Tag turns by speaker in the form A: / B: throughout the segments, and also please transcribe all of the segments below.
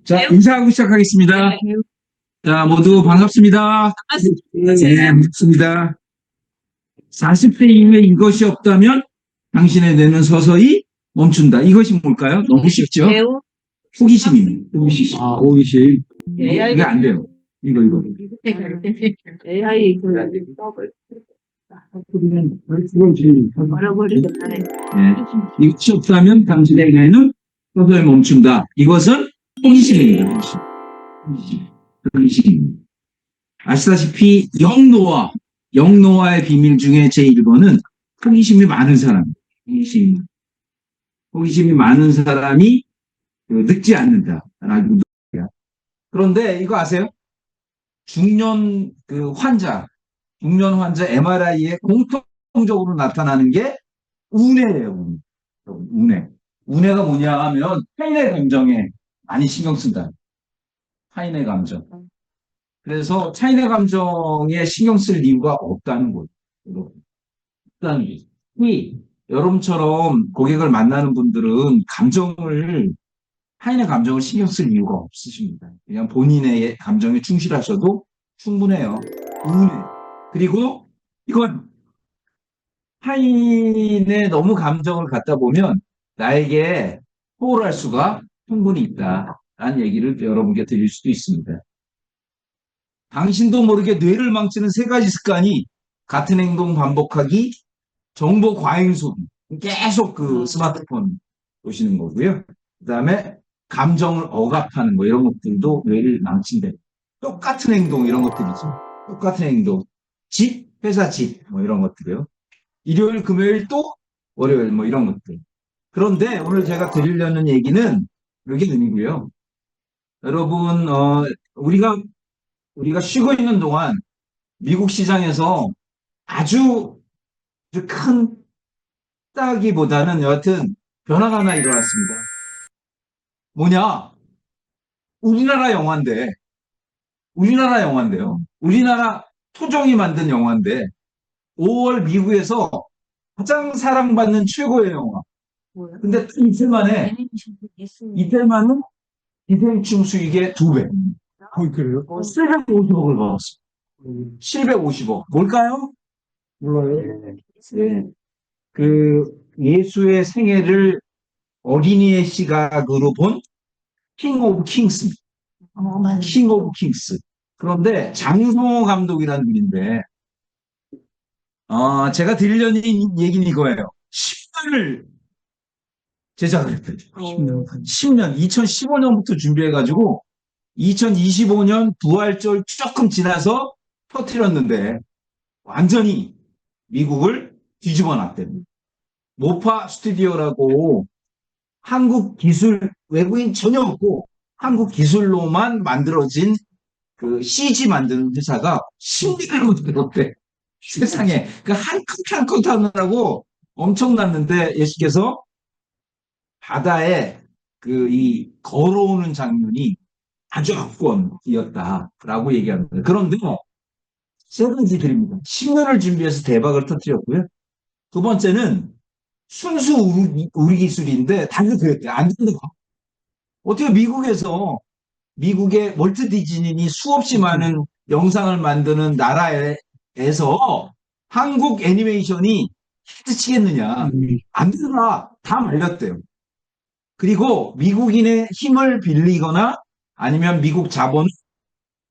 A: 자, 인사하고 시작하겠습니다.
B: 네.
A: 자, 모두 반갑습니다. 네, 반갑습니다. 40대 이후에 이것이 없다면 당신의 뇌는 서서히 멈춘다. 이것이 뭘까요? 너무 쉽죠?
B: 배우?
A: 호기심입니다. 호기심.
C: 호기심.
A: 이게 안 돼요. 이거.
B: AI 잃어버리겠다.
A: 네. 이것이 없다면 당신의 뇌는 서서히 멈춘다. 이것은 호기심입니다. 호기심. 아시다시피 영노화의 비밀 중에 제1번은 호기심이 많은 사람. 호기심이 많은 사람이 늙지 않는다. 그런데 이거 아세요? 중년 환자 MRI에 공통적으로 나타나는 게 운해예요. 운해. 운해가 뭐냐 하면 타인의 감정에 많이 신경 쓴다. 타인의 감정. 그래서 타인의 감정에 신경 쓸 이유가 없다는 거예요. 없다는 거죠. 여러분처럼 고객을 만나는 분들은 타인의 감정을 신경 쓸 이유가 없으십니다. 그냥 본인의 감정에 충실하셔도 충분해요. 운해. 그리고 이건 타인의 너무 감정을 갖다 보면 나에게 소홀할 수가 충분히 있다라는 얘기를 여러분께 드릴 수도 있습니다. 당신도 모르게 뇌를 망치는 세 가지 습관이 같은 행동 반복하기, 정보 과잉 소비, 계속 스마트폰 보시는 거고요. 그 다음에 감정을 억압하는 거 이런 것들도 뇌를 망친대. 똑같은 행동 이런 것들이죠. 똑같은 행동. 회사 뭐 이런 것들이요. 일요일, 금요일 또 월요일 뭐 이런 것들. 그런데 오늘 제가 드리려는 얘기는 그게 아니고요. 여러분 우리가 쉬고 있는 동안 미국 시장에서 아주 큰 따기보다는 여하튼 변화가 하나 일어났습니다. 뭐냐? 우리나라 영화인데요. 우리나라 토종이 만든 영화인데 5월 미국에서 가장 사랑받는 최고의 영화. 근데 이틀 만에 기생충 수익의 2배.
C: 그래요?
A: 750억을 벌었어. 750억. 뭘까요?
C: 몰라요.
A: 네. 예수의 생애를 어린이의 시각으로 본 킹 오브 킹스. 킹 오브 킹스. 그런데 장성호 감독이라는 분인데, 제가 드리려는 얘기는 이거예요. 10년을 제작을 했대요. 10년. 2015년부터 준비해가지고 2025년 부활절 조금 지나서 터뜨렸는데 완전히 미국을 뒤집어 놨대요. 모파 스튜디오라고 한국 기술 외국인 전혀 없고 한국 기술로만 만들어진 CG 만드는 회사가 10년을 만들었대. 세상에 한 컷 하느라고 엄청났는데 예수께서 바다에 이 걸어오는 장면이 아주 압권이었다라고 얘기합니다. 그런데 세 가지 드립니다. 10년을 준비해서 대박을 터뜨렸고요. 두 번째는 순수 우리 기술인데 다들 그랬대요. 안 된다. 어떻게 미국의 월트 디즈니니 수없이 많은 영상을 만드는 나라에서 한국 애니메이션이 히트치겠느냐. 안 되더라. 다 말렸대요. 그리고 미국인의 힘을 빌리거나 아니면 미국 자본을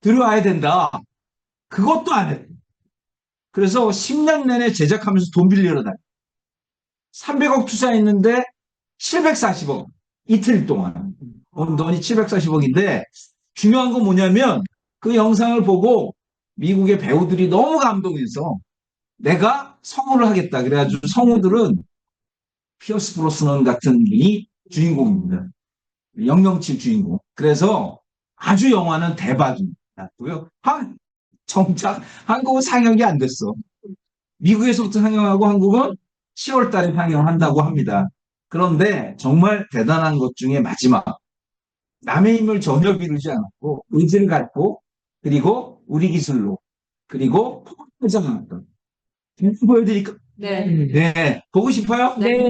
A: 들어와야 된다. 그것도 안 했대요. 그래서 10년 내내 제작하면서 돈 빌리러 다녀. 300억 투자했는데 740억. 이틀 동안. 돈이 740억인데 중요한 건 뭐냐면 그 영상을 보고 미국의 배우들이 너무 감동해서 내가 성우를 하겠다. 그래가지고 성우들은 피어스 브로스넌 같은 분이 주인공입니다. 007 주인공. 그래서 아주 영화는 대박이 났고요. 정작 한국은 상영이 안 됐어. 미국에서부터 상영하고 한국은 10월 달에 상영한다고 합니다. 그런데 정말 대단한 것 중에 마지막. 남의 힘을 전혀 비르지 않았고 의지를 갖고 그리고 우리 기술로 그리고 포괄하지 않았던. 보여드릴까요?
B: 네.
A: 네. 보고 싶어요?
B: 네.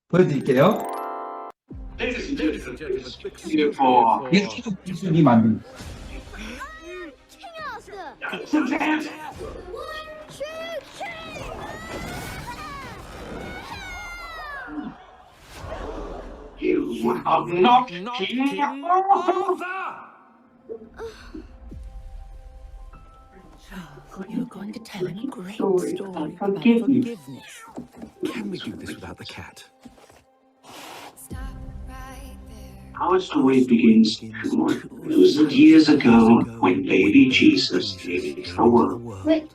A: 보여드릴게요. 이게 태국 기술이 만든
B: You're going to tell him a great story about forgiveness.
D: Can we do this without the cat?
E: Our story begins years ago when baby Jesus came into the world.
F: Wait,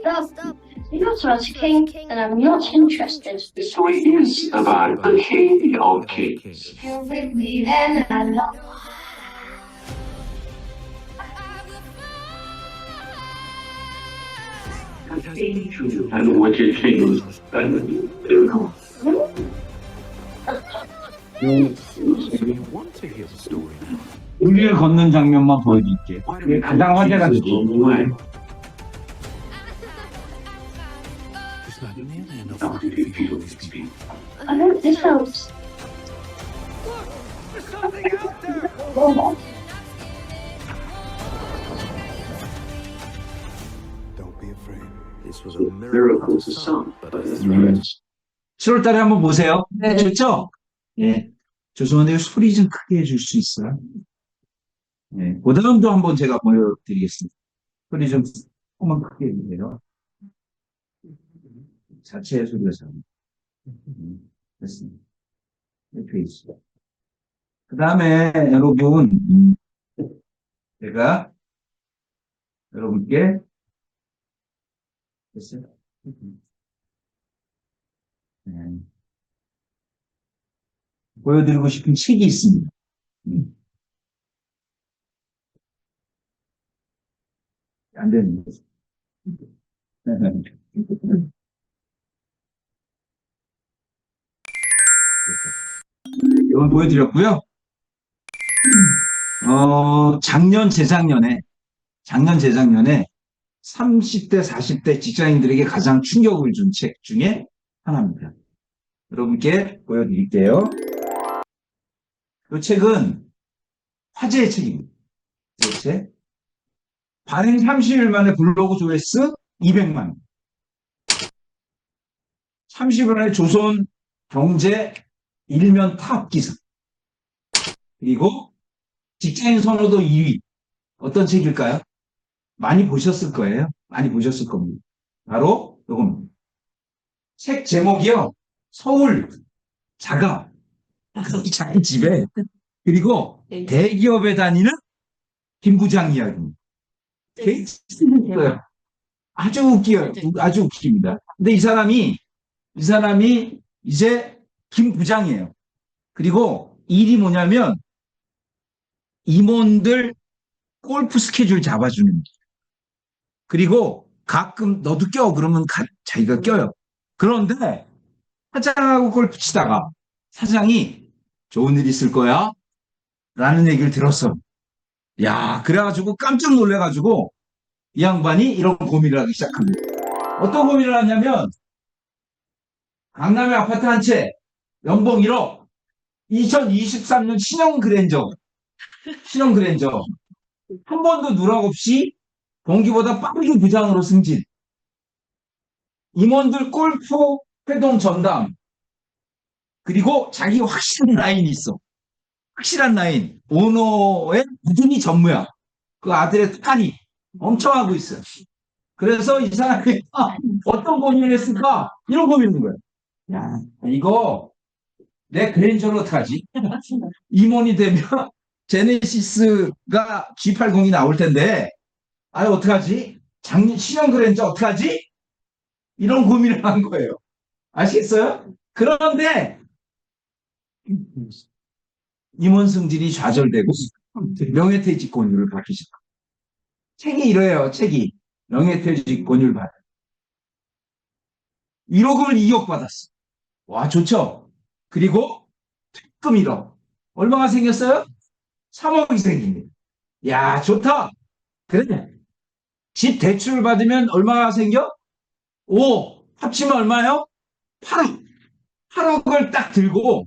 F: stop. You're not about a king, and I'm not interested.
E: The story is about the king of kings.
F: You're with me then, and I'm
E: And wicked kings and miracle.
D: You want to hear the story now?
A: 우리를 걷는 장면만 보여드릴게요. 이게 가장 화제가 됐죠.
D: There's not nearly enough water to feed all these people.
F: I hope this helps.
D: Don't be afraid. This was a miracle
E: Miracles
D: to
E: of
D: some,
E: some,
D: but
E: but
D: it's
E: it's
A: 7월 달에 한번 보세요. 네, 좋죠? 예. 죄송한데 소리 좀 크게 해줄 수 있어요? 예. 그 다음도 한번 제가 보여드리겠습니다. 소리 좀 조금만 크게 해주세요. 자체의 소리가 잘. 됐습니다. 이렇게 있어요. 그 다음에 여러분, 제가 여러분께 됐어요? 네. 보여드리고 싶은 책이 있습니다. 안 되는 거죠. 이건 보여드렸고요. 작년, 재작년에 30대, 40대 직장인들에게 가장 충격을 준 책 중에 하나입니다. 여러분께 보여드릴게요. 이 책은 화제의 책입니다. 이 책. 발행 30일 만에 블로그 조회수 200만. 30일 만에 조선 경제 일면 탑 기사. 그리고 직장인 선호도 2위. 어떤 책일까요? 많이 보셨을 거예요. 많이 보셨을 겁니다. 바로 이겁니다. 책 제목이요. 서울 자가 이 작은 집에 그리고 대기업에 다니는 김 부장 이야기입니다. 되게 재밌어요. 아주 웃겨요. 아주 웃깁니다. 근데 이 사람이 이제 김 부장이에요. 그리고 일이 뭐냐면 임원들 골프 스케줄 잡아주는 일. 그리고 가끔 너도 껴 그러면 자기가 껴요. 그런데 사장하고 골프 치다가 사장이 좋은 일 있을 거야 라는 얘기를 들었어. 야, 그래가지고 깜짝 놀래가지고 이 양반이 이런 고민을 하기 시작합니다. 어떤 고민을 하냐면 강남에 아파트 한 채 연봉 1억 2023년 신형 그랜저 한 번도 누락 없이 동기보다 빠르게 부장으로 승진. 임원들 골프 회동 전담. 그리고 자기 확실한 라인이 있어. 확실한 라인. 오너의 무등이 전무야. 그 아들의 딸이 엄청 하고 있어요. 그래서 이 사람이 어떤 고민을 했을까? 이런 고민인 거예요. 야, 이거 내 그랜저로 어떡하지? 임원이 되면 제네시스가 G80이 나올 텐데 어떡하지? 신형 그랜저 어떡하지? 이런 고민을 한 거예요. 아시겠어요? 그런데 임원 승진이 좌절되고 명예퇴직 권유를 받기 시작. 책이 이래요. 책이 명예퇴직 권유를 받아. 1억을 2억 받았어. 와, 좋죠? 그리고 특금 1억. 얼마가 생겼어요? 3억이 생깁니다. 야, 좋다. 그래. 집 대출 받으면 얼마가 생겨? 5. 합치면 얼마요? 8억. 8억을 딱 들고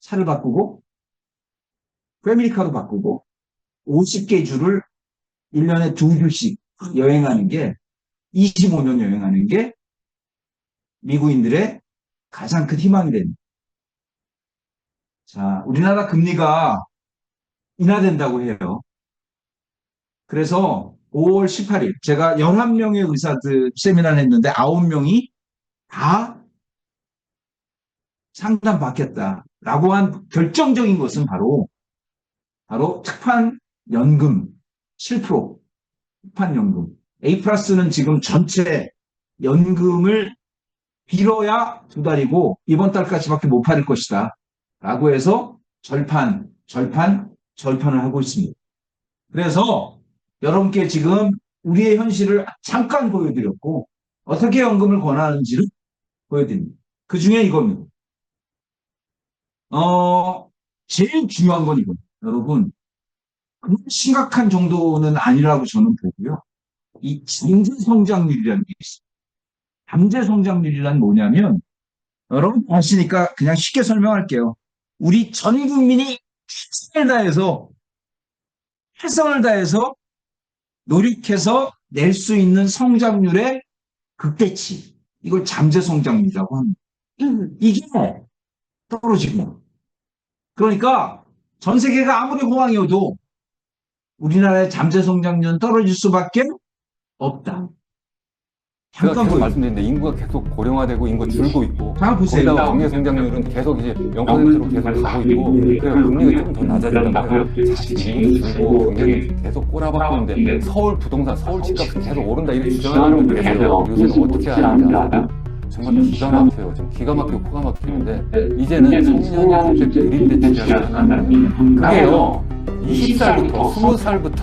A: 차를 바꾸고 패밀리카로 바꾸고 50개 주를 1년에 2주씩 여행하는 게 25년 여행하는 게 미국인들의 가장 큰 희망이 됩니다. 자, 우리나라 금리가 인하된다고 해요. 그래서 5월 18일 제가 11명의 의사들 세미나를 했는데 9명이 다 상담받겠다라고 한 결정적인 것은 바로 특판연금 7%, 특판연금. A 플러스는 지금 전체 연금을 빌어야 2달이고 이번 달까지밖에 못 팔릴 것이다 라고 해서 절판을 하고 있습니다. 그래서 여러분께 지금 우리의 현실을 잠깐 보여드렸고 어떻게 연금을 권하는지를 보여드립니다. 그 중에 이겁니다. 제일 중요한 건 이겁니다. 여러분, 심각한 정도는 아니라고 저는 보고요. 이 잠재 성장률이라는 게 있어요. 잠재 성장률이란 뭐냐면 여러분 아시니까 그냥 쉽게 설명할게요. 우리 전 국민이 최선을 다해서 노력해서 낼 수 있는 성장률의 극대치. 이걸 잠재 성장률이라고 합니다. 이게 떨어지고. 그러니까 전 세계가 아무리 호황이어도 우리나라의 잠재 성장률은 떨어질 수밖에 없다.
G: 제가
A: 잠깐
G: 계속
A: 보여요.
G: 말씀드렸는데 인구가 계속 고령화되고 인구가 줄고 있고
A: 잠깐 보세요.
G: 거기다가 경제 성장률은 계속 이제 0%로 계속 가고 있고 그래서 금리가 좀 더 낮아진다고요. 사실 인구 줄고 경제는 계속 꼬라박고 있는데 서울 부동산, 서울 집값은 계속 오른다 이렇게 주장하는 분들 계세요. 요새는 어떻게 하는지 알아요? 정말 기가 막혀요. 지금 기가 막히고 코가 막히는데 이제는 청년이 주택 대리인대 주장을 한다는 그게요. 20살부터 20살부터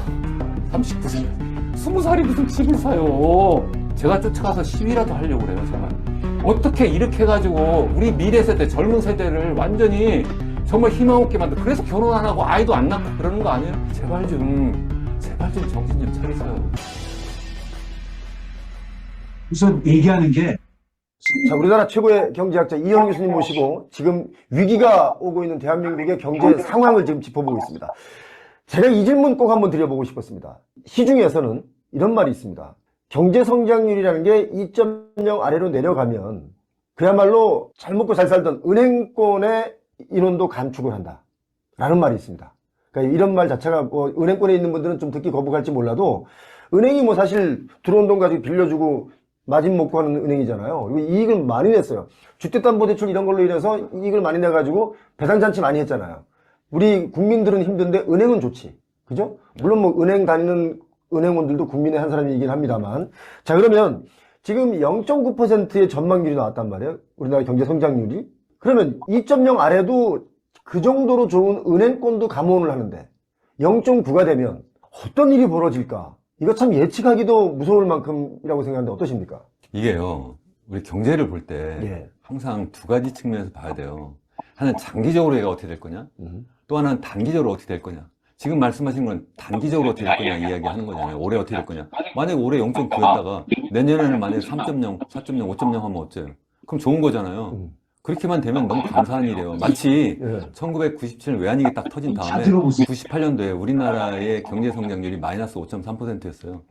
G: 39살 20살이 무슨 집을 사요. 제가 쫓아가서 시위라도 하려고 그래요, 정말. 어떻게 이렇게 해가지고 우리 미래 세대, 젊은 세대를 완전히 정말 희망 없게 만들. 그래서 결혼 안 하고 아이도 안 낳고 그러는 거 아니에요? 제발 좀 정신 좀 차리세요.
A: 우선 얘기하는 게
H: 자, 우리나라 최고의 경제학자 이현우 교수님 모시고 지금 위기가 오고 있는 대한민국의 경제 상황을 지금 짚어보고 있습니다. 제가 이 질문 꼭 한번 드려보고 싶었습니다. 시중에서는 이런 말이 있습니다. 경제 성장률이라는 게 2.0 아래로 내려가면 그야말로 잘 먹고 잘 살던 은행권의 인원도 감축을 한다 라는 말이 있습니다. 그러니까 이런 말 자체가 뭐 은행권에 있는 분들은 좀 듣기 거북할지 몰라도 은행이 뭐 사실 들어온 돈 가지고 빌려주고 마진 먹고 하는 은행이잖아요. 그리고 이익을 많이 냈어요. 주택담보대출 이런 걸로 인해서 이익을 많이 내가지고 배당잔치 많이 했잖아요. 우리 국민들은 힘든데 은행은 좋지. 그죠? 물론 뭐 은행 다니는 은행원들도 국민의 한 사람이긴 합니다만. 자, 그러면 지금 0.9%의 전망률이 나왔단 말이에요. 우리나라 경제 성장률이. 그러면 2.0 아래도 그 정도로 좋은 은행권도 감원을 하는데 0.9가 되면 어떤 일이 벌어질까? 이거 참 예측하기도 무서울 만큼이라고 생각하는데 어떠십니까?
G: 이게요, 우리 경제를 볼 때
H: 예.
G: 항상 두 가지 측면에서 봐야 돼요. 하나는 장기적으로 얘가 어떻게 될 거냐, 또 하나는 단기적으로 어떻게 될 거냐. 지금 말씀하신 건 단기적으로 어떻게 될 거냐 이야기하는 거잖아요. 올해 어떻게 될 거냐. 만약에 올해 0.9였다가 내년에는 만약에 3.0, 4.0, 5.0 하면 어째요? 그럼 좋은 거잖아요. 그렇게만 되면 너무 감사한 일이에요. 마치 1997년 외환위기 딱 터진 다음에 98년도에 우리나라의 경제 성장률이 마이너스 5.3%였어요.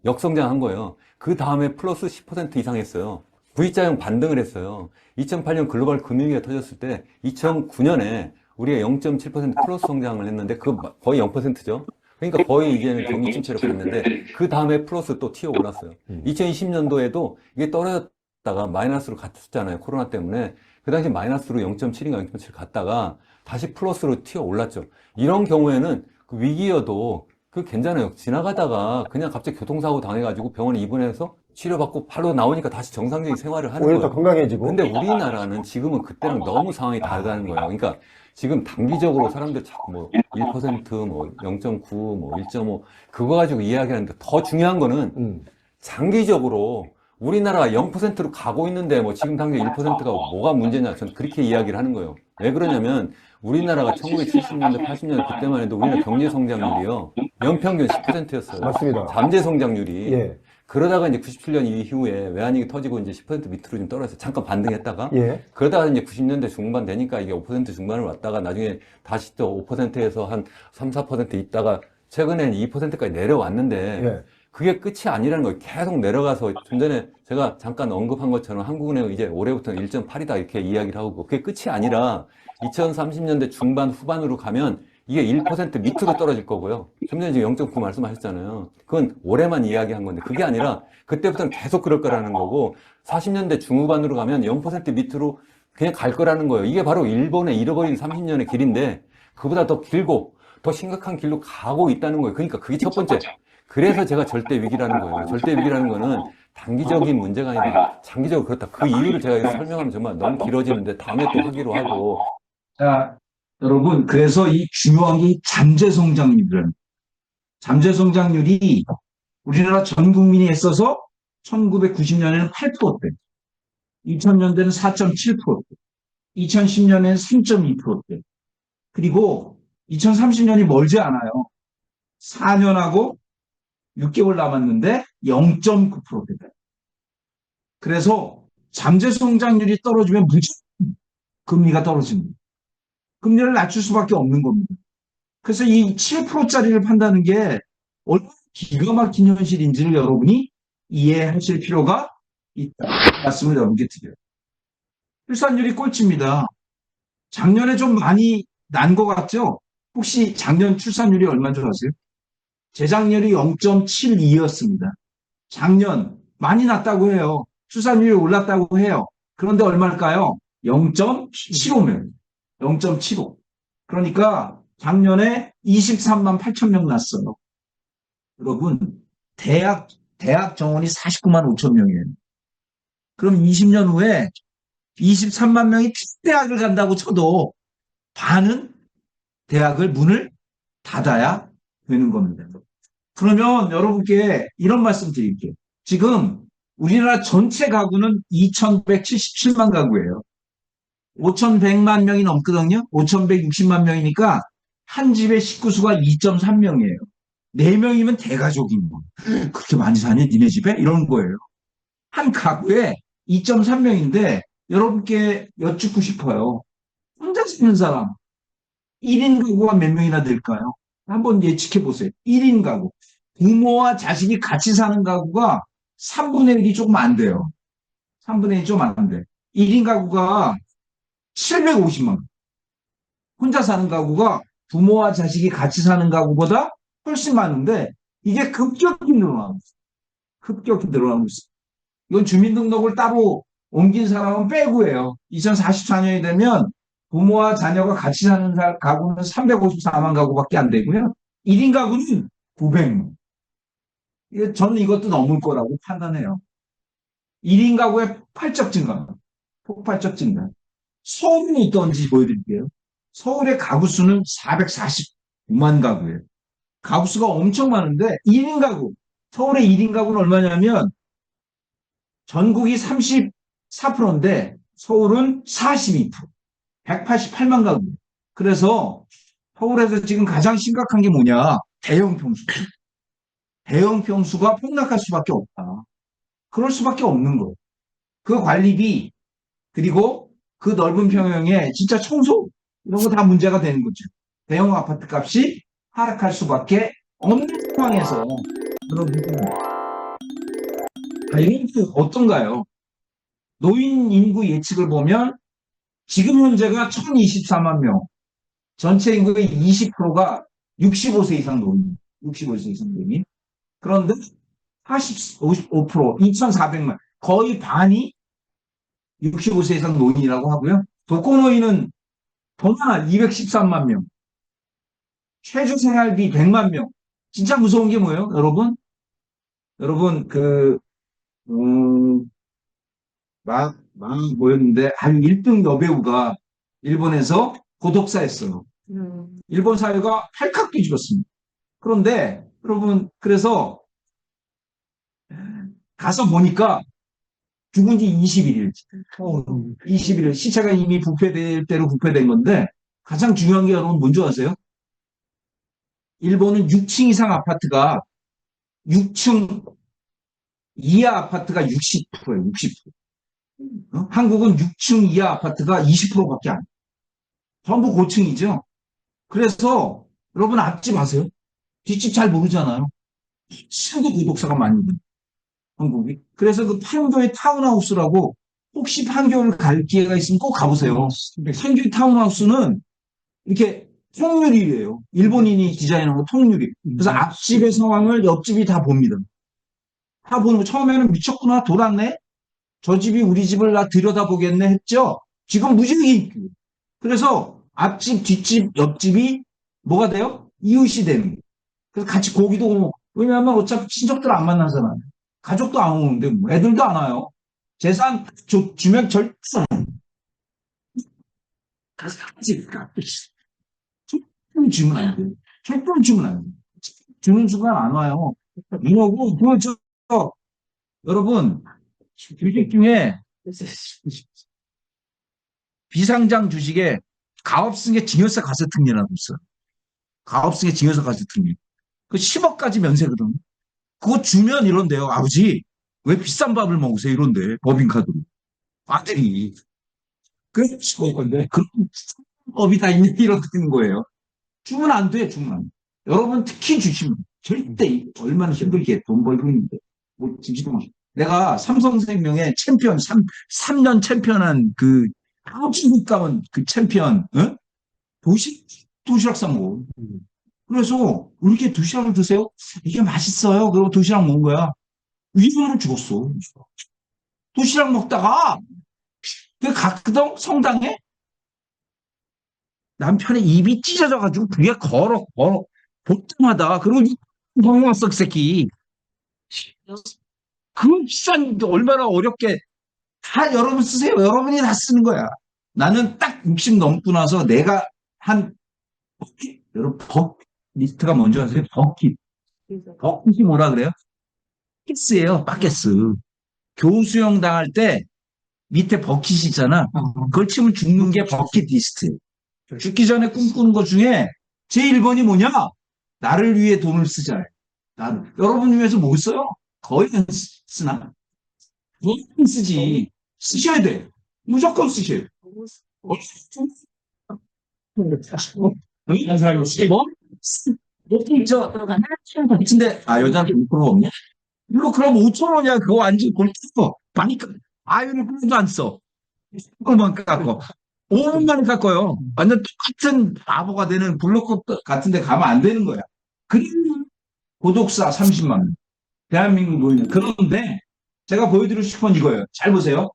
G: 역성장한 거예요. 그 다음에 플러스 10% 이상 했어요. V자형 반등을 했어요. 2008년 글로벌 금융위기가 터졌을 때 2009년에 우리가 0.7% 플러스 성장을 했는데 그 거의 0%죠. 그러니까 거의 이제는 경기 침체로 갔는데 그 다음에 플러스 또 튀어 올랐어요. 2020년도에도 이게 떨어졌다가 마이너스로 갔었잖아요. 코로나 때문에. 그 당시 마이너스로 0.7인가 0.7 갔다가 다시 플러스로 튀어 올랐죠. 이런 경우에는 그 위기여도 그 괜찮아요. 지나가다가 그냥 갑자기 교통사고 당해가지고 병원에 입원해서 치료받고 바로 나오니까 다시 정상적인 생활을 하는
H: 오히려
G: 거예요.
H: 더 건강해지고.
G: 근데 우리나라는 지금은 그때랑 너무 상황이 다르다는 거예요. 그러니까 지금 단기적으로 사람들 자꾸 뭐 1%, 뭐 0.9, 뭐 1.5 그거 가지고 이야기하는데 더 중요한 거는 장기적으로 우리나라가 0%로 가고 있는데 뭐 지금 당장 1%가 뭐가 문제냐 저는 그렇게 이야기를 하는 거예요. 왜 그러냐면 우리나라가 1970년대, 80년대 그때만 해도 우리나라 경제 성장률이요 연평균 10%였어요.
H: 맞습니다.
G: 잠재 성장률이.
H: 예.
G: 그러다가 이제 97년 이후에 외환위기 터지고 이제 10% 밑으로 좀 떨어져서 잠깐 반등했다가
H: 예.
G: 그러다가 이제 90년대 중반 되니까 이게 5% 중반을 왔다가 나중에 다시 또 5%에서 한 3, 4% 있다가 최근에는 2%까지 내려왔는데
H: 예.
G: 그게 끝이 아니라는 거예요. 계속 내려가서 좀 전에 제가 잠깐 언급한 것처럼 한국은행 이제 올해부터는 1.8이다 이렇게 이야기를 하고 그게 끝이 아니라 2030년대 중반 후반으로 가면 이게 1% 밑으로 떨어질 거고요. 좀 전에 지금 0.9 말씀하셨잖아요. 그건 올해만 이야기한 건데 그게 아니라 그때부터는 계속 그럴 거라는 거고 40년대 중후반으로 가면 0% 밑으로 그냥 갈 거라는 거예요. 이게 바로 일본의 잃어버린 30년의 길인데 그보다 더 길고 더 심각한 길로 가고 있다는 거예요. 그러니까 그게 첫 번째. 그래서 제가 절대 위기라는 거예요. 절대 위기라는 거는 단기적인 문제가 아니라 장기적으로 그렇다. 그 이유를 제가 여기서 설명하면 정말 너무 길어지는데 다음에 또 하기로 하고.
A: 자, 여러분, 그래서 이 중요한 게 잠재 성장률이라는. 잠재 성장률이 우리나라 전 국민이 했어서 1990년에는 8%대, 2000년대는 4.7%대, 2010년에는 3.2%대, 그리고 2030년이 멀지 않아요. 4년하고 6개월 남았는데 0.9%대. 그래서 잠재 성장률이 떨어지면 무조건 금리가 떨어집니다. 금리를 낮출 수밖에 없는 겁니다. 그래서 이 7%짜리를 판다는 게 얼마나 기가 막힌 현실인지를 여러분이 이해하실 필요가 있다. 말씀을 여러분께 드려요. 출산율이 꼴찌입니다. 작년에 좀 많이 난 것 같죠? 혹시 작년 출산율이 얼마인 줄 아세요? 재작년이 0.72였습니다. 작년 많이 났다고 해요. 출산율이 올랐다고 해요. 그런데 얼마일까요? 0.75명. 0.75. 그러니까 작년에 23만 8천 명 났어요. 여러분, 대학 정원이 49만 5천 명이에요. 그럼 20년 후에 23만 명이 대학을 간다고 쳐도 반은 대학을 문을 닫아야 되는 겁니다. 그러면 여러분께 이런 말씀 드릴게요. 지금 우리나라 전체 가구는 2,177만 가구예요. 5,100만 명이 넘거든요. 5,160만 명이니까 한 집의 식구수가 2.3명이에요. 4명이면 대가족인 거예요. 그렇게 많이 사니 니네 집에? 이런 거예요. 한 가구에 2.3명인데 여러분께 여쭙고 싶어요. 혼자 사는 사람 1인 가구가 몇 명이나 될까요? 한번 예측해 보세요. 1인 가구. 부모와 자식이 같이 사는 가구가 3분의 1이 조금 안 돼요. 3분의 1이 좀 안 돼. 1인 가구가 750만 원. 혼자 사는 가구가 부모와 자식이 같이 사는 가구보다 훨씬 많은데 이게 급격히 늘어나고 있어요. 급격히 늘어나고 있어요. 이건 주민등록을 따로 옮긴 사람은 빼고예요. 2044년이 되면 부모와 자녀가 같이 사는 가구는 354만 가구밖에 안 되고요. 1인 가구는 900만. 저는 이것도 넘을 거라고 판단해요. 1인 가구의 폭발적 증가. 폭발적 증가. 서울은 어떤지 보여드릴게요. 서울의 가구 수는 449만 가구예요. 가구 수가 엄청 많은데 1인 가구. 서울의 1인 가구는 얼마냐면 전국이 34%인데 서울은 42%. 188만 가구. 그래서 서울에서 지금 가장 심각한 게 뭐냐? 대형 평수. 대형 평수가 폭락할 수밖에 없다. 그럴 수밖에 없는 거예요. 그 관리비 그리고 그 넓은 평형에 진짜 청소 이런 거 다 문제가 되는 거죠. 대형 아파트 값이 하락할 수밖에 없는 상황에서 여러분 이런 게 어떤가요? 노인 인구 예측을 보면 지금 현재가 1024만 명, 전체 인구의 20%가 65세 이상 노인, 65세 이상 노인. 그런데 55%, 2,400만, 거의 반이 65세 이상 노인이라고 하고요. 독거노인은 더 많아, 213만 명. 최저생활비 100만 명. 진짜 무서운 게 뭐예요, 여러분? 여러분, 뭐였는데, 한 1등 여배우가 일본에서 고독사했어요. 일본 사회가 팔칵 뒤집었습니다. 그런데, 여러분, 그래서 가서 보니까 죽은 지 21일. 21일. 시체가 이미 부패될 대로 부패된 건데, 가장 중요한 게 여러분 뭔지 아세요? 일본은 6층 이상 아파트가 6층 이하 아파트가 60%예요, 60%. 한국은 6층 이하 아파트가 20%밖에 안 돼요. 전부 고층이죠. 그래서 여러분 앞집 아세요? 뒷집 잘 모르잖아요. 신도 구독자가 많이 있는 한국이. 그래서 그 판교의 타운하우스라고 혹시 판교를 갈 기회가 있으면 꼭 가보세요. 판교 타운하우스는 이렇게 통유리예요. 일본인이 디자인한 거 통유리. 그래서 앞집의 상황을 옆집이 다 봅니다. 다 보는 거 처음에는 미쳤구나 돌았네. 저 집이 우리 집을 나 들여다보겠네 했죠. 지금 무지하게 그래서 앞집, 뒷집, 옆집이 뭐가 돼요? 이웃이 되는 거예요. 그래서 같이 고기도 오고 왜냐하면 어차피 친척들 안 만나잖아요. 가족도 안 오는데 뭐 애들도 안 와요. 재산 주면 절대 가서 같이 절대로 주면 안 돼요. 절대로 주면 안 돼요. 주는 순간 안 와요. 이러고 여러분 주식 중에 비상장 주식에 가업승계 증여세 과세 특례라고 있어요. 가업승계 증여세 과세 특례. 그 10억까지 면세거든. 그거 주면 이런데요. 아버지 왜 비싼 밥을 먹으세요? 이런데 법인카드로. 아들이. 그렇죠. 건데 그런 법이 다 있는 이런 거예요. 주면 안 돼. 주면 안 돼. 여러분 특히 주시면 절대 얼마나 힘들게 돈 벌고 있는데 뭐 주지도 마. 내가 삼성생명의 챔피언 3년 챔피언한 그 중국 가면 그 챔피언 도시락 사 먹어. 그래서 이렇게 도시락을 드세요? 이게 맛있어요. 그리고 도시락 먹은 거야. 위로를 죽었어. 도시락 먹다가 그 각동 성당에 남편의 입이 찢어져가지고 그게 걸어 볼 때마다 그리고 병원 왔어 그 새끼. 그 비싼 얼마나 어렵게 다 여러분 쓰세요. 여러분이 다 쓰는 거야. 나는 딱 60 넘고 나서 내가 한 여러분 버킷리스트가 뭔지 아세요? 버킷이 뭐라 그래요? 바켓스예요. 바켓스. 교수형 당할 때 밑에 버킷이 있잖아. 그걸 치면 죽는 게 버킷리스트. 죽기 전에 꿈꾸는 것 중에 제1번이 뭐냐? 나를 위해 돈을 쓰자. 여러분 위해서 뭐 써요? 거의 안 쓰나? 돈 쓰지. 쓰셔야 돼. 무조건 쓰셔야 돼. 뭐? 근데 여자한테 5% 없냐? 이거 그럼 5,000원이야. 그거 완전 골 뜯어. 많이 아유를 그래도 안 써. 그만 깎고 5분만 깎아요. 완전 똑같은 바보가 되는 블로그 같은 데 가면 안 되는 거야. 그러면 고독사 30만 원. 대한민국 노인. 그런데 제가 보여드리고 싶은 건 이거예요. 잘 보세요.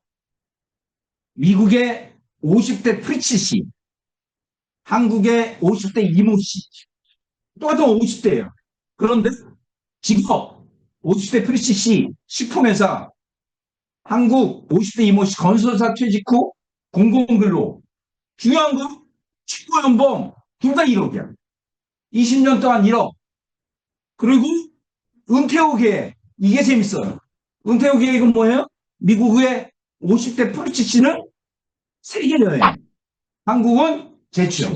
A: 미국의 50대 프리치 씨, 한국의 50대 이모 씨, 똑같은 50대예요. 그런데 직업 50대 프리치 씨, 식품회사, 한국 50대 이모 씨 건설사 퇴직 후 공공근로. 중요한 건 최고연봉 둘 다 1억이야. 20년 동안 1억. 그리고 은퇴 후 계획. 이게 재밌어요. 은퇴 후 계획은 뭐예요? 미국의 50대 프리치 씨는 세계 여행. 한국은 재취업.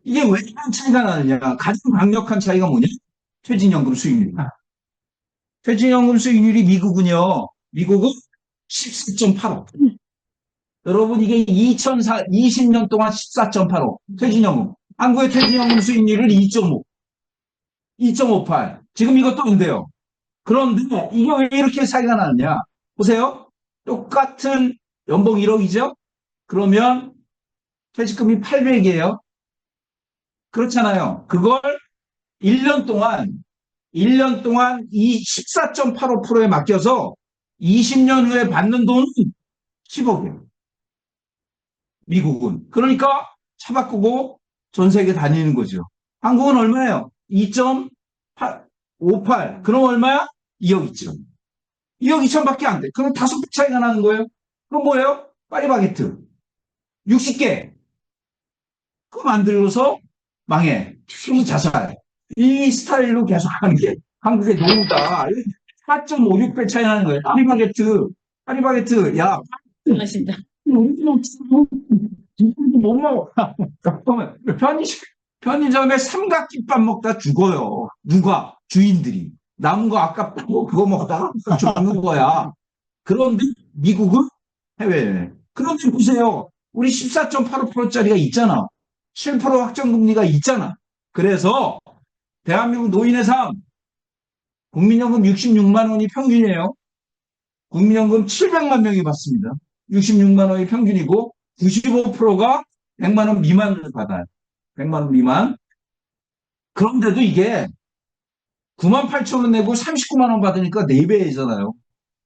A: 이게 왜 이런 차이가 나느냐? 가장 강력한 차이가 뭐냐? 퇴직연금 수익률이다. 퇴직연금 수익률이 미국은 14.85. 여러분 이게 2020년 동안 14.85 퇴직연금. 한국의 퇴직연금 수익률을 2.5, 2.58. 지금 이것도 안 돼요. 그런데 이게 왜 이렇게 차이가 나느냐? 보세요. 똑같은 연봉 1억이죠? 그러면 퇴직금이 800이에요. 그렇잖아요. 그걸 1년 동안 이 14.85%에 맡겨서 20년 후에 받는 돈은 10억이에요. 미국은. 그러니까 차 바꾸고 전 세계 다니는 거죠. 한국은 얼마예요? 2.58. 그럼 얼마야? 2억 2천. 2억 2천밖에 안 돼. 그럼 5배 차이가 나는 거예요. 그럼 뭐예요? 파리바게트. 60개. 그거 만들어서 망해. 그러면 자살. 이 스타일로 계속 하는 게 한국의 노후다. 4.56배 차이 나는 거예요. 파리바게트. 야.
I: 맛있다.
A: 못 먹어. 편의점에 삼각김밥 먹다 죽어요. 누가? 주인들이. 남은 거 아깝다고 그거 먹다가 죽는 거야. 그런데 미국은 해외에. 그런데 보세요. 우리 14.85%짜리가 있잖아. 7% 확정금리가 있잖아. 그래서 대한민국 노인의 삶, 국민연금 66만 원이 평균이에요. 국민연금 700만 명이 받습니다. 66만 원이 평균이고 95%가 100만 원 미만을 받아요. 100만 원 미만. 그런데도 이게 9만 8천 원 내고 39만 원 받으니까 4배잖아요.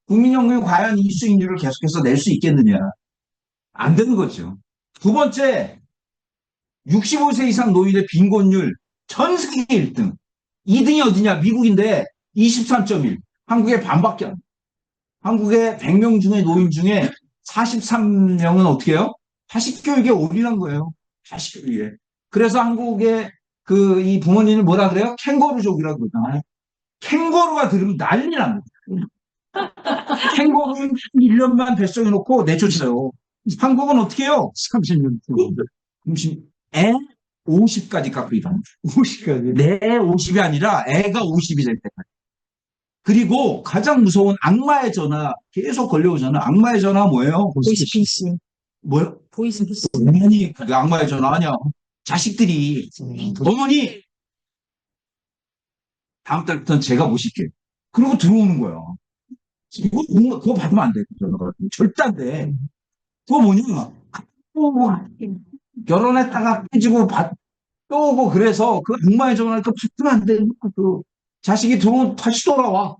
A: 국민연금이 과연 이 수익률을 계속해서 낼 수 있겠느냐. 안 되는 거죠. 두 번째, 65세 이상 노인의 빈곤율 전 세계 1등. 2등이 어디냐? 미국인데 23.1. 한국의 반밖에 안 돼. 한국의 100명 중에 노인 중에 43명은 어떻게 해요? 자식교육에 올인한 거예요. 자식교육에. 그래서 한국의 이 부모님을 뭐라 그래요? 캥거루족이라고 그러잖아요. 캥거루가 들으면 난리 납니다. 캥거루는 1년만 뱃속에 놓고 내쫓아요. 한국은 어떻게 해요? 30년. 30, 50까지 깎고 일어나. 50까지? 내 50이 아니라 애가 50이 될 때까지. 그리고 가장 무서운 악마의 전화, 계속 걸려오잖아. 악마의 전화 뭐예요?
I: 보이스피싱.
A: 뭐요?
I: 보이스피싱.
A: 아니, 그게 악마의 전화 아니야. 자식들이, 어머니! 다음 달부터는 제가 모실게요. 그러고 들어오는 거야. 그거 받으면 안 돼. 전화가. 절대 안 돼. 그거 뭐냐? 결혼했다가 깨지고 또 오고 그래서 그 악마의 전화를 또 받으면 안 돼. 그 자식이 들어오면 다시 돌아와.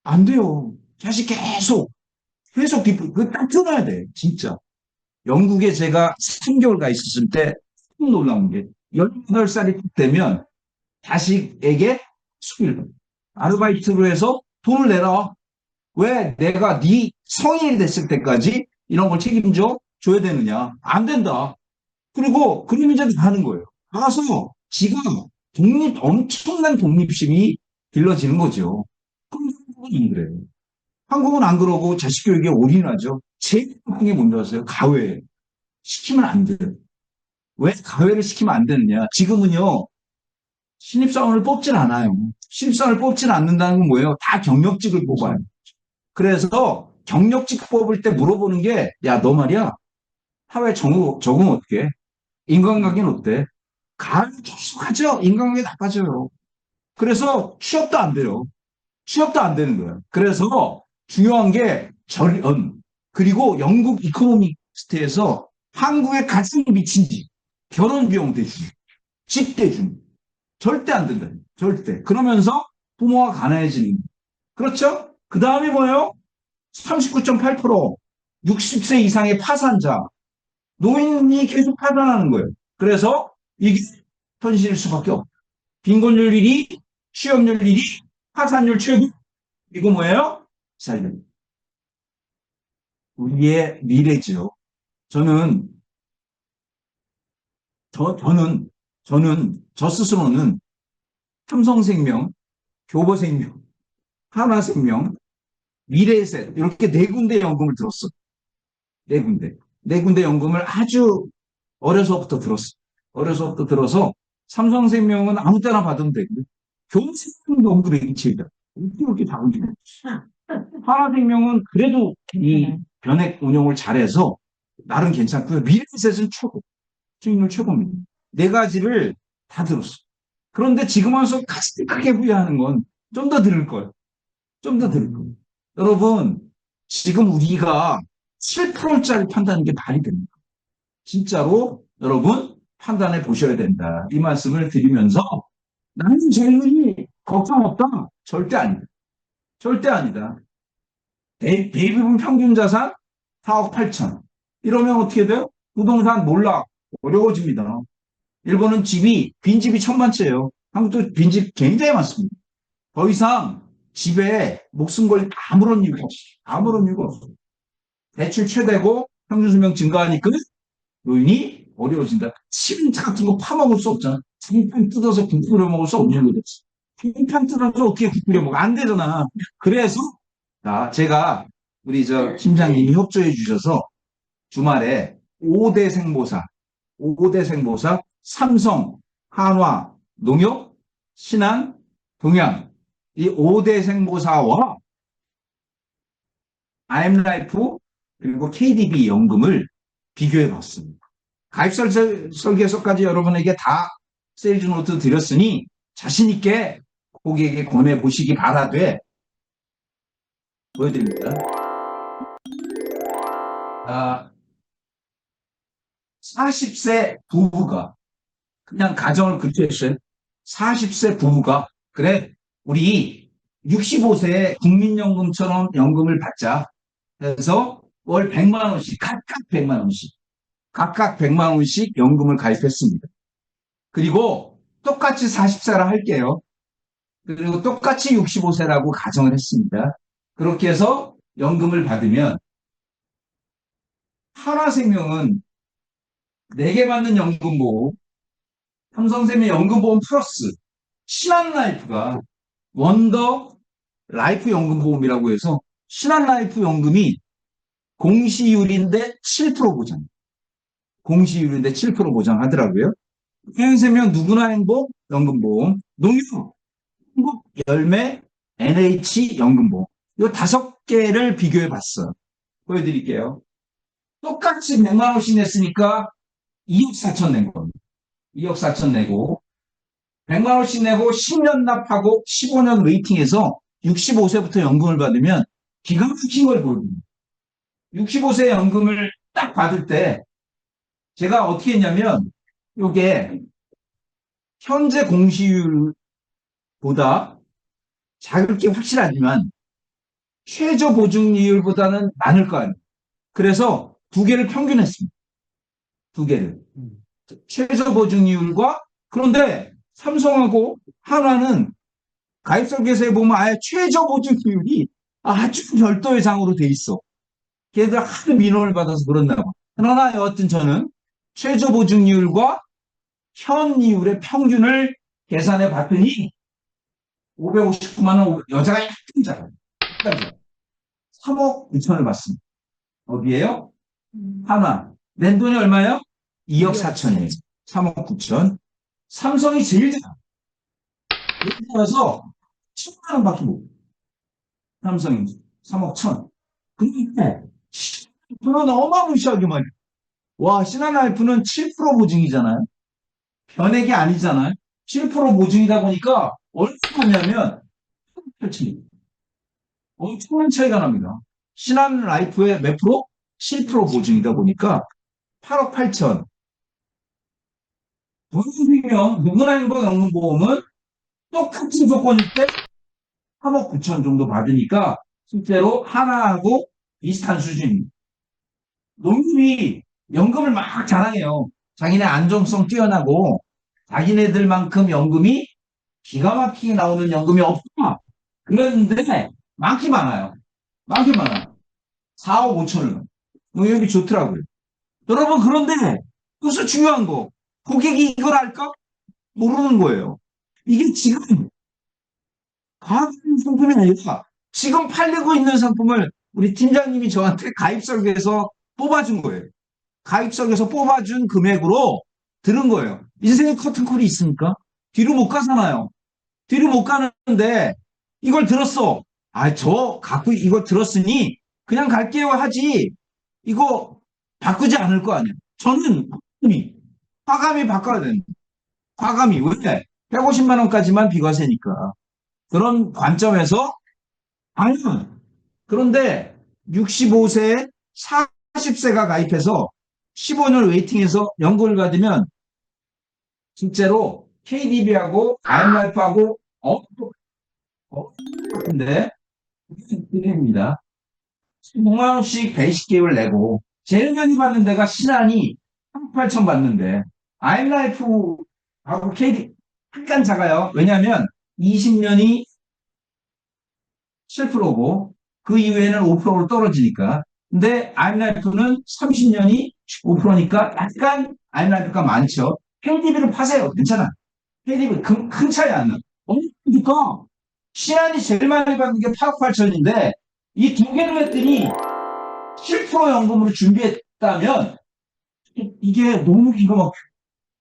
A: 안 돼요. 자식 계속 그거 딱 끊어야 돼. 진짜. 영국에 제가 3개월 가 있었을 때 좀 놀라운 게 18살이 되면 자식에게 수입을 아르바이트로 해서 돈을 내라. 왜 내가 네 성인이 됐을 때까지 이런 걸 책임져 줘야 되느냐. 안 된다. 그리고 그럼 이제 가는 거예요. 가서 지금 엄청난 독립심이 길러지는 거죠. 그럼 한국은 안 그래요. 한국은 안 그러고 자식 교육에 올인하죠. 제일 나쁜 게 뭔지 아세요? 가외. 시키면 안 돼요. 왜 가외를 시키면 안 되느냐. 지금은요. 신입사원을 뽑질 않아요. 신입사원을 뽑질 않는다는 건 뭐예요? 다 경력직을 뽑아요. 그래서 경력직 뽑을 때 물어보는 게 야, 너 말이야. 사회 적응 어떻게 해? 인간관계는 어때? 가을 계속 하죠. 인간관계 나빠져요. 그래서 취업도 안 돼요. 취업도 안 되는 거예요. 그래서 중요한 게 절연. 그리고 영국 이코노미스트에서 한국에 가장 미친 집. 결혼 비용 대준. 집 대준. 절대 안 된다. 절대. 그러면서 부모가 가난해지는. 그렇죠? 그 다음에 뭐예요? 39.8%. 60세 이상의 파산자. 노인이 계속 파산하는 거예요. 그래서 이게 현실일 수밖에 없다. 빈곤율 1위, 취업률 1위, 파산율 최고. 이거 뭐예요? 살림. 우리의 미래죠. 저 스스로는 삼성생명, 교보생명, 하나생명, 미래에셋 이렇게 4군데 연금을 들었어. 4군데. 4군데 연금을 아주 어려서부터 들었어. 어려서부터 들어서 삼성생명은 아무 때나 받으면 되고 교보생명도 연금의 일치이다. 이렇게 다른 게 하나생명은 그래도 이 변액 운용을 잘해서 나름 괜찮고요. 미래에셋은 최고. 수익률 최고입니다. 4가지를 다 들었어. 그런데 지금 와서 가장 크게 후회하는 건 좀 더 들을 거예요. 좀 더 들을 거예요. 여러분, 지금 우리가 7%짜리 판단하는 게 말이 됩니다. 진짜로 여러분 판단해 보셔야 된다. 이 말씀을 드리면서 나는 재물이 걱정 없다. 절대 아니다. 절대 아니다. 대부분 평균 자산 4억 8천. 이러면 어떻게 돼요? 부동산 몰락 어려워집니다. 일본은 빈집이 1000만채예요. 한국도 빈집 굉장히 많습니다. 더 이상 집에 목숨 걸릴 아무런 이유가 없어. 아무런 이유가 없어. 대출 최대고 평균 수명 증가하니까 노인이 어려워진다. 침차 같은 거 파먹을 수 없잖아. 장판 뜯어서 국 끓여 먹을 수 없는 거지. 장판 뜯어서 어떻게 국 끓여 먹어? 안 되잖아. 그래서 제가 우리 팀장님이 협조해 주셔서 주말에 5대 생보사, 삼성, 한화, 농협, 신한, 동양 이 5대 생보사와 IM라이프 그리고 KDB 연금을 비교해 봤습니다. 가입 설계서까지 여러분에게 다 세일즈 노트 드렸으니 자신 있게 고객에게 권해 보시기 바라되 보여드립니다. 40세 부부가 그냥 가정을 그렇게 했어요. 40세 부부가 그래 우리 65세에 국민연금처럼 연금을 받자 해서 월 100만 원씩 각각 100만 원씩 각각 100만 원씩 연금을 가입했습니다. 그리고 똑같이 40세라 할게요. 그리고 똑같이 65세라고 가정을 했습니다. 그렇게 해서 연금을 받으면 하나생명은 4개 받는 연금보험, 삼성생명 연금보험 플러스 신한라이프가 원더 라이프 연금보험이라고 해서 신한라이프 연금이 공시율인데 7% 보장. 공시율인데 7% 보장하더라고요. 해양생명 누구나 행복 연금보험, 농협 행복 열매 NH 연금보험 이 5개를 비교해 봤어요. 보여드릴게요. 똑같이 100만 원씩 냈으니까 2억 4천 낸 겁니다. 2억 4천 내고 100만 원씩 내고 10년 납하고 15년 웨이팅해서 65세부터 연금을 받으면 기가 막힌 걸 보여줍니다. 65세 연금을 딱 받을 때 제가 어떻게 했냐면 이게 현재 공시율보다 작을 게 확실하지만 최저 보증이율보다는 많을 거 아니에요. 그래서 2개를 평균했습니다. 2개를. 최저 보증이율과 그런데 삼성하고 한화는 가입 설계서에 보면 아예 최저 보증이율이 아주 별도의 장으로 돼 있어. 걔들 하도 민원을 받아서 그런다 봐. 그러나 여하튼 저는 최저 보증이율과 현 이율의 평균을 계산해 봤더니 559만 원 여자가 약간 작아요. 3억 2천을 받습니다. 어디에요? 하나. 낸 돈이 얼마예요? 2억 4천이에요. 3억 9천. 삼성이 제일 작아. 예를 들어서 10만 원밖에 못. 삼성이 3억 1천. 근데 신한라이프는 어마무시하게 많이. 와, 신한라이프는 7% 보증이잖아요. 변액이 아니잖아요. 7% 보증이다 보니까 얼마냐면 8천입니다. 엄청난 차이가 납니다. 신한라이프의 몇 프로? 7% 보증이다 보니까 8억 8천. 보증이면 누구나 행복 연금보험은 똑같은 조건일 때 3억 9천 정도 받으니까 실제로 하나하고 비슷한 수준입니다. 농협이 연금을 막 자랑해요. 자기네 안정성 뛰어나고 자기네들만큼 연금이 기가 막히게 나오는 연금이 없다. 그런데 많기 많아요. 많기 많아요. 4억 5천을. 농협이 좋더라고요. 여러분 그런데 여기서 중요한 거 고객이 이걸 알까? 모르는 거예요. 이게 지금 과학 상품이 아니라 지금 팔리고 있는 상품을 우리 팀장님이 저한테 가입설계에서 뽑아준 거예요. 가입석에서 뽑아준 금액으로 들은 거예요. 인생에 커튼콜이 있습니까? 뒤로 못 가잖아요. 뒤로 못 가는데 이걸 들었어. 아, 저 갖고 이거 들었으니 그냥 갈게요 하지. 이거 바꾸지 않을 거 아니에요. 저는 과감히 바꿔야 된다. 과감히. 왜? 150만 원까지만 비과세니까. 그런 관점에서 아니면 그런데 65세 40세가 가입해서 15년 웨이팅해서 연금을 받으면 실제로 KDB하고 IM라이프하고 같은데 드립니다. 100만 원씩 베이식 계획을 내고 제일 많이 받는 데가 신한이 8천 받는데 IM라이프하고 KD 약간 작아요. 왜냐하면 20년이 7%고 그 이후에는 5%로 떨어지니까. 근데 IM라이프는 30년이 5%니까 약간 IM라이프가 많죠. KDB를 파세요. 괜찮아. KDB 큰 차이 안 나. 그러니까 신한이 제일 많이 받는 게 8억 8천인데 이 2개를 했더니 7% 연금으로 준비했다면 이게 너무 기가 막혀.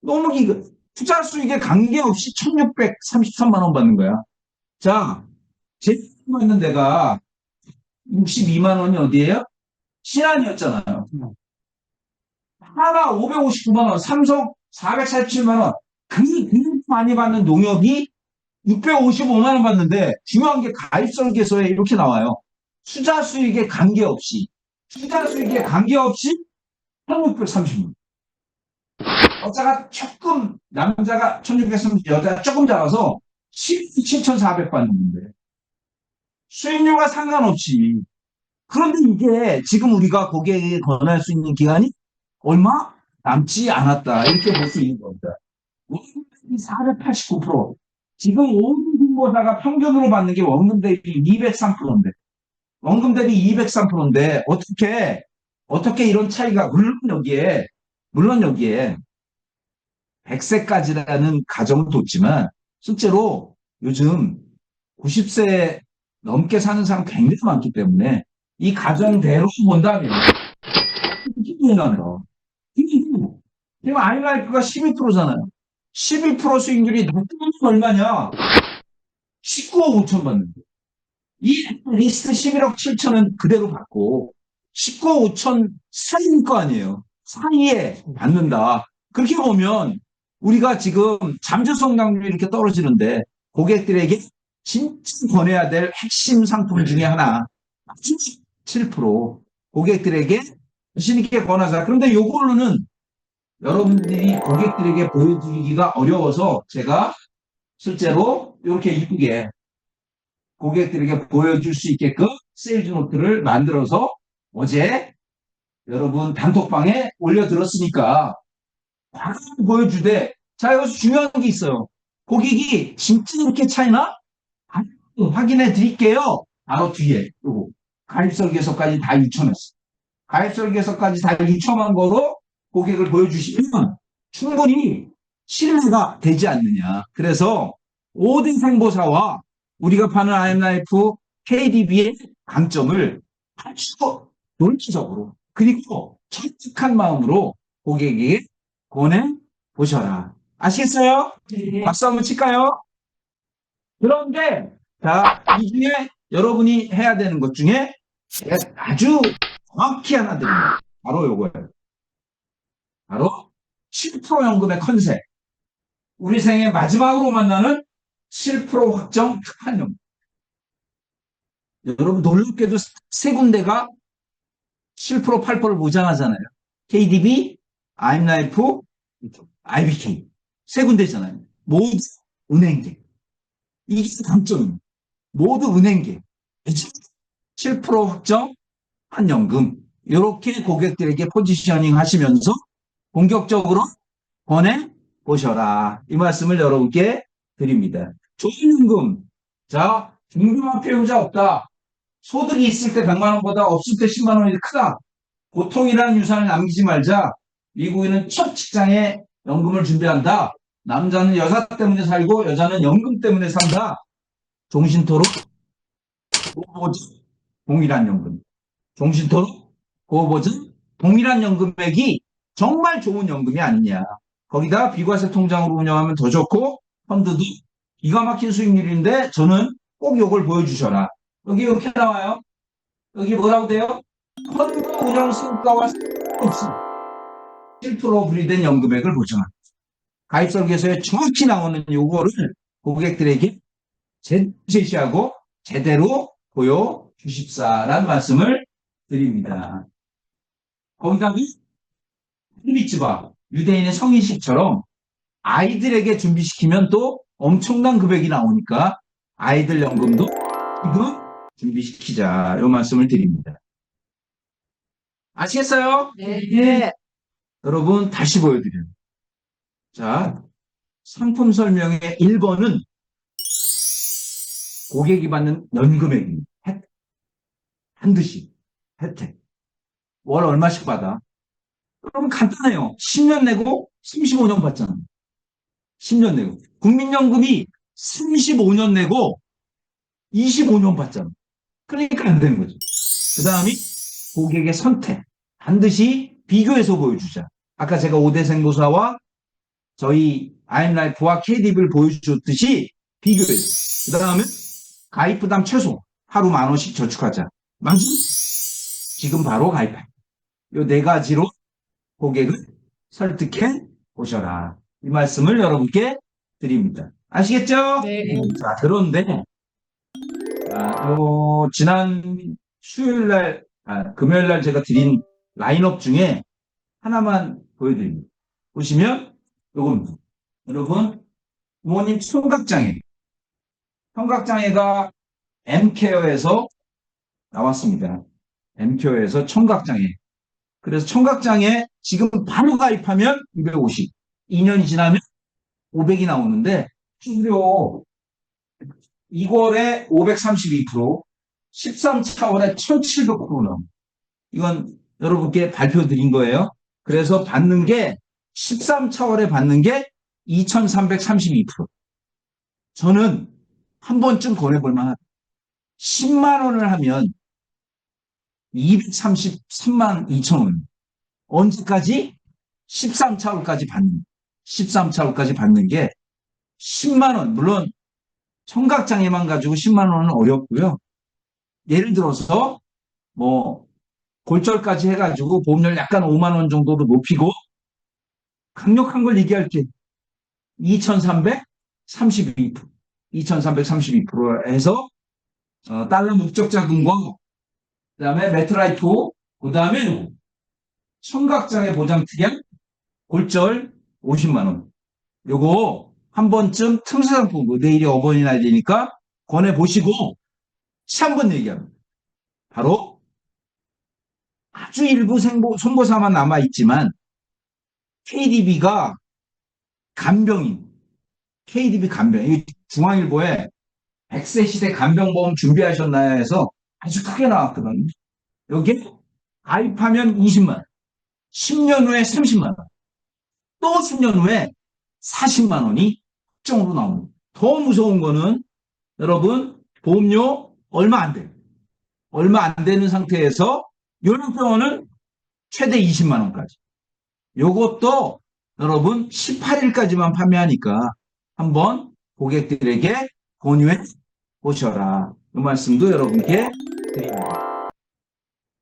A: 너무 기가. 투자 수익에 관계없이 1,633만 원 받는 거야. 자, 제일 많은 데가 62만 원이 어디예요? 신한이었잖아요. 하나 559만 원, 삼성 447만 원. 그 많이 받는 농협이 655만 원 받는데 중요한 게 가입설계서에 이렇게 나와요. 투자 수익에 관계없이 1630만. 여자가 조금, 남자가 1630, 여자가 조금 작아서 7,400 받는데 수익료가 상관없이. 그런데 이게 지금 우리가 고객에게 권할 수 있는 기간이 얼마 남지 않았다. 이렇게 볼 수 있는 겁니다. 489%. 지금 온 중고사가 평균으로 받는 게 원금 대비 203%인데, 원금 대비 203%인데, 어떻게 이런 차이가, 물론 여기에 100세까지라는 가정을 뒀지만, 실제로 요즘 90세 넘게 사는 사람 굉장히 많기 때문에, 이 가정대로 본다면, 이게 난다. 지금 아이라이프가 12%잖아요. 12% 수익률이 높으면 얼마냐? 19억 5천 받는데. 이 리스트 11억 7천은 그대로 받고 19억 5천 사이일 거 아니에요. 사이에 받는다. 그렇게 보면 우리가 지금 잠재 성장률이 이렇게 떨어지는데 고객들에게 진짜 권해야 될 핵심 상품 중에 하나 7% 고객들에게 자신 있게 권하자. 그런데 요걸로는 여러분들이 고객들에게 보여드리기가 어려워서 제가 실제로 이렇게 이쁘게 고객들에게 보여줄 수 있게끔 세일즈 노트를 만들어서 어제 여러분 단톡방에 올려드렸으니까 보여주되, 자, 여기서 중요한 게 있어요. 고객이 진짜 이렇게 차이나? 확인해 드릴게요. 바로 뒤에 요거 가입설계서까지 다 유첨했어. 가입설계서까지 다 유첨한 거로 고객을 보여주시면 충분히 신뢰가 되지 않느냐. 그래서 5대 생보사와 우리가 파는 IM라이프 KDB의 강점을 아주 논리적으로 그리고 솔직한 마음으로 고객에게 권해보셔라. 아시겠어요?
I: 네.
A: 박수 한번 칠까요? 그런데 자, 이 중에 여러분이 해야 되는 것 중에 제가 아주 정확히 하나 드립니다. 바로 요거예요. 바로 7% 연금의 컨셉. 우리 생애 마지막으로 만나는 7% 확정 특판연금. 여러분 놀랍게도 세 군데가 7% 8%를 보장하잖아요. KDB, IM라이프, IBK. 세 군데잖아요. 모두 은행계. 이게 강점입니다. 모두 은행계. 7% 확정 한연금. 이렇게 고객들에게 포지셔닝 하시면서 본격적으로 권해보셔라. 이 말씀을 여러분께 드립니다. 조선연금. 자, 중도만 배우자 없다. 소득이 있을 때 100만 원보다 없을 때 10만 원이 크다. 고통이라는 유산을 남기지 말자. 미국인은 첫 직장에 연금을 준비한다. 남자는 여자 때문에 살고 여자는 연금 때문에 산다. 종신토록 고보증 동일한 연금. 종신토록 고보증 동일한 연금액이 정말 좋은 연금이 아니냐. 거기다 비과세 통장으로 운영하면 더 좋고 펀드도 기가 막힌 수익률인데 저는 꼭 이걸 보여주셔라. 여기 이렇게 나와요. 여기 뭐라고 돼요? 펀드 운영 성과와 상관없이 7% 분리된 연금액을 보장합니다. 가입설계서에 정확히 나오는 요거를 고객들에게 제시하고 제대로 보여주십사라는 말씀을 드립니다. 거기다가 미츠바 유대인의 성인식처럼 아이들에게 준비시키면 또 엄청난 금액이 나오니까 아이들 연금도 지금 준비시키자 이 말씀을 드립니다. 아시겠어요?
I: 네.
A: 여러분 다시 보여드려요. 자, 상품 설명의 1번은 고객이 받는 연금액입니다. 반드시 혜택. 월 얼마씩 받아? 여러분 간단해요. 10년 내고 35년 받잖아요. 10년 내고. 국민연금이 35년 내고 25년 받잖아요. 그러니까 안 되는 거죠. 그 다음이 고객의 선택. 반드시 비교해서 보여주자. 아까 제가 5대 생보사와 저희 IM라이프와 KDB를 보여주셨듯이 비교해서. 그 다음에 가입 부담 최소 하루 10,000원씩 저축하자. 맞지? 지금 바로 가입해. 요 네 가지로 고객을 설득해 보셔라. 이 말씀을 여러분께 드립니다. 아시겠죠?
I: 네.
A: 자, 그런데 지난 금요일 날 제가 드린 라인업 중에 하나만 보여드립니다. 보시면 요겁니다. 여러분, 부모님 청각장애. 청각장애가 M케어에서 나왔습니다. M케어에서 청각장애. 그래서 청각장애 지금 바로 가입하면 250. 2년이 지나면 500이 나오는데, 수수료 2월에 532%, 13차월에 1700% 나옵니다. 이건 여러분께 발표 드린 거예요. 그래서 받는 게 13차월에 받는 게 2332%. 저는 한 번쯤 권해볼 만하다. 10만 원을 하면 233만 2천 원. 언제까지? 13차월까지 받는. 13차월까지 받는 게 10만 원. 물론 청각장애만 가지고 10만 원은 어렵고요. 예를 들어서 뭐 골절까지 해가지고 보험료를 약간 5만 원 정도로 높이고 강력한 걸 얘기할게. 2332%. 2332% 해서 달러 목적 자금과 그다음에 메트라이프, 그다음에 청각장애 보장 특약 골절 50만 원. 요거 한 번쯤 틈새상품, 내일이 어버이날이니까 권해 보시고 한번 얘기합니다. 바로 아주 일부 손보사만 남아 있지만 KDB가 간병인, KDB 간병, 이 중앙일보에 100세 시대 간병보험 준비하셨나요? 해서 아주 크게 나왔거든요. 여기에 가입하면 20만 원, 10년 후에 30만 원, 또 10년 후에 40만 원이 확정으로 나옵니다. 더 무서운 거는 여러분 보험료 얼마 안 돼요. 얼마 안 되는 상태에서 요양병원은 최대 20만 원까지. 요것도 여러분 18일까지만 판매하니까 한번 고객들에게 권유해 보셔라. 이 말씀도 여러분께 드립니다.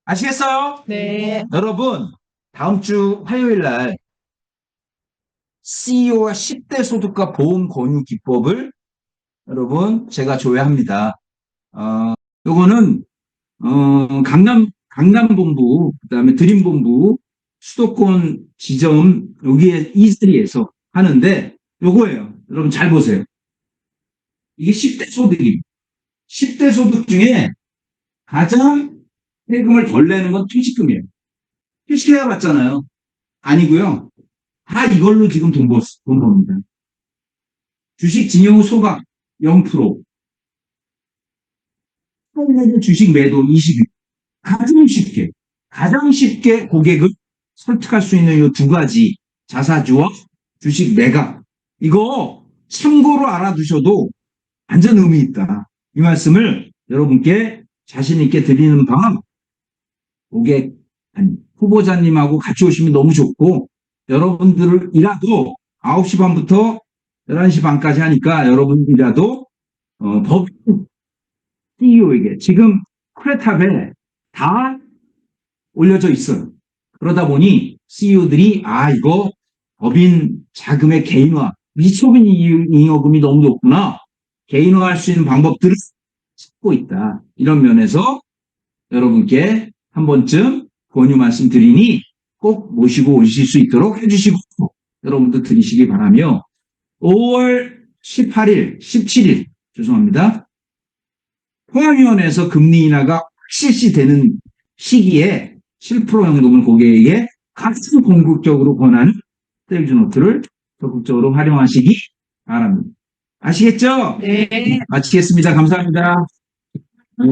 A: 아시겠어요?
I: 네.
A: 여러분 다음 주 화요일 날 CEO와 10대 소득과 보험 권유 기법을 여러분 제가 조회합니다. 요거는 강남본부, 그다음에 드림본부, 수도권 지점 여기에 이 자리에서 하는데 요거예요. 여러분 잘 보세요. 이게 10대 소득입니다. 10대 소득 중에 가장 세금을 덜 내는 건 퇴직금이에요. 퇴직해야 받잖아요. 아니고요. 다 이걸로 지금 돈 법니다. 주식 증여 후 소각 0%. 주식 매도 20%. 가장 쉽게 고객을 설득할 수 있는 이 두 가지 자사주와 주식 매각. 이거 참고로 알아두셔도 완전 의미 있다. 이 말씀을 여러분께 자신 있게 드리는 방 후보자님하고 같이 오시면 너무 좋고 여러분들이라도 9시 반부터 11시 반까지 하니까 여러분이라도 법 CEO에게 지금 크레탑에 다 올려져 있어요. 그러다 보니 CEO들이 이거 법인 자금의 개인화, 미소빈 잉여금이 너무 높구나. 개인화할 수 있는 방법들을 찾고 있다. 이런 면에서 여러분께 한 번쯤 권유 말씀드리니 꼭 모시고 오실 수 있도록 해주시고 여러분도 들으시기 바라며 5월 18일, 17일 죄송합니다. 통합위원회에서 금리 인하가 실시되는 시기에 7% 연금을 고객에게 가장 공격적으로 권하는 세일즈노트를 적극적으로 활용하시기 바랍니다. 아시겠죠?
I: 네.
A: 마치겠습니다. 감사합니다. 네.